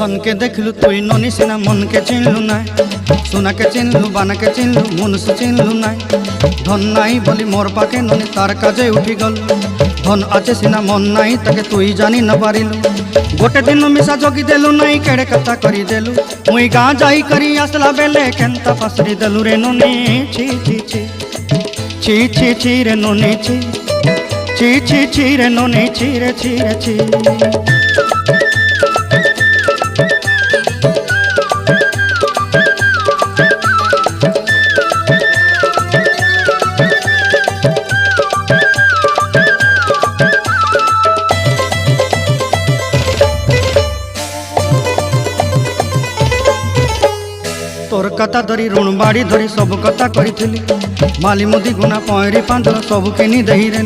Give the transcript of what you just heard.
धन के देखलु तुई ननी सिना मन के चिन्हलु ना सोना के चिन्हलु बाना के चिन्हलु मनुष्य चिन्हलु ना धन नाई बोली मोर पाके ननी तार काजे उठी गल धन आचे सिना मन नाई ताके तुई जानी न पारिलु गोटे दिन मिसा जगी देलु नाई केड़े कथा करी देलु मुई गाँ जाई करी आसला बेले केंता पासरी देलु रे ननी छी छी छी छी छी छी रे ननी छी छी छी छी रे ननी छी रे छी रे छी तोर कथा धरी ऋण बाड़ी धरी सब कथा करी माली मुदी गुना पहरी पांदर सब किनी दही रे।